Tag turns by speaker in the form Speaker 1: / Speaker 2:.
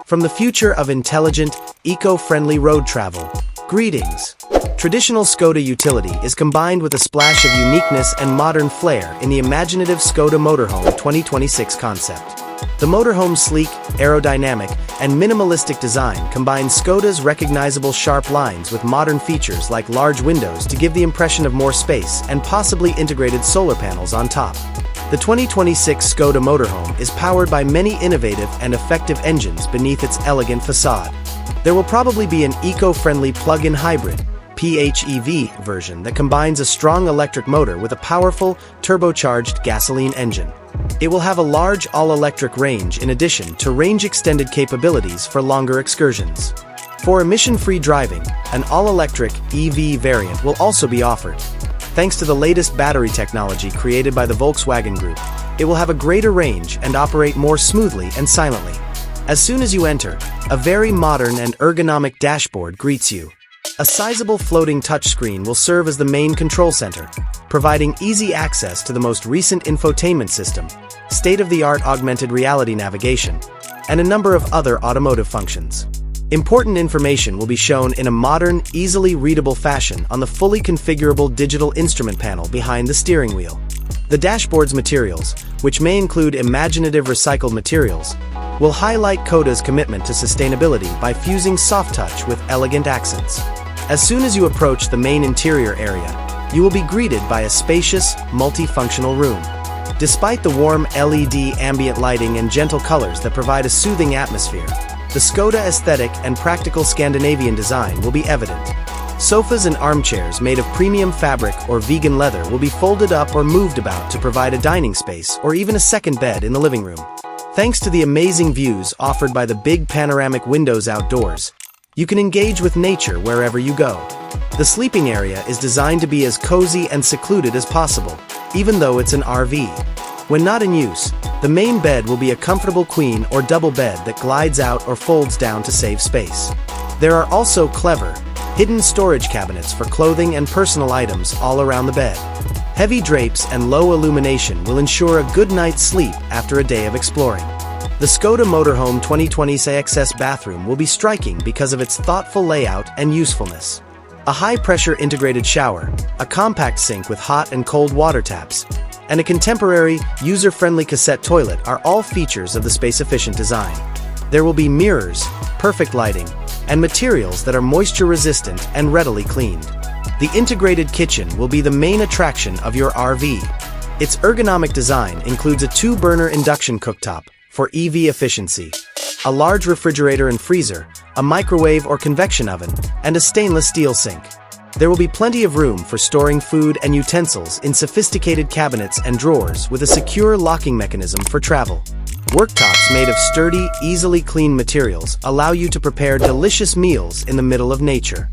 Speaker 1: From the future of intelligent, eco-friendly road travel. Greetings. Traditional Skoda utility is combined with a splash of uniqueness and modern flair in the imaginative Skoda Motorhome 2026 concept. The motorhome's sleek, aerodynamic, and minimalistic design combines Skoda's recognizable sharp lines with modern features like large windows to give the impression of more space and possibly integrated solar panels on top. The 2026 Skoda Motorhome is powered by many innovative and effective engines beneath its elegant facade. There will probably be an eco-friendly plug-in hybrid, PHEV version that combines a strong electric motor with a powerful, turbocharged gasoline engine. It will have a large all-electric range in addition to range-extended capabilities for longer excursions. For emission-free driving, an all-electric EV variant will also be offered. Thanks to the latest battery technology created by the Volkswagen Group, it will have a greater range and operate more smoothly and silently. As soon as you enter, a very modern and ergonomic dashboard greets you. A sizable floating touchscreen will serve as the main control center, providing easy access to the most recent infotainment system, state-of-the-art augmented reality navigation, and a number of other automotive functions. Important information will be shown in a modern, easily readable fashion on the fully configurable digital instrument panel behind the steering wheel. The dashboard's materials, which may include imaginative recycled materials, will highlight Skoda's commitment to sustainability by fusing soft touch with elegant accents. As soon as you approach the main interior area, you will be greeted by a spacious, multifunctional room. Despite the warm LED ambient lighting and gentle colors that provide a soothing atmosphere, the Skoda aesthetic and practical Scandinavian design will be evident. Sofas and armchairs made of premium fabric or vegan leather will be folded up or moved about to provide a dining space or even a second bed in the living room. Thanks to the amazing views offered by the big panoramic windows outdoors, you can engage with nature wherever you go. The sleeping area is designed to be as cozy and secluded as possible, even though it's an RV. When not in use, the main bed will be a comfortable queen or double bed that glides out or folds down to save space. There are also clever, hidden storage cabinets for clothing and personal items all around the bed. Heavy drapes and low illumination will ensure a good night's sleep after a day of exploring. The Skoda Motorhome 2026 bathroom will be striking because of its thoughtful layout and usefulness. A high-pressure integrated shower, a compact sink with hot and cold water taps, and a contemporary, user-friendly cassette toilet are all features of the space-efficient design. There will be mirrors, perfect lighting, and materials that are moisture-resistant and readily cleaned. The integrated kitchen will be the main attraction of your RV. Its ergonomic design includes a 2-burner induction cooktop for EV efficiency, a large refrigerator and freezer, a microwave or convection oven, and a stainless steel sink. There will be plenty of room for storing food and utensils in sophisticated cabinets and drawers with a secure locking mechanism for travel. Worktops made of sturdy, easily cleaned materials allow you to prepare delicious meals in the middle of nature.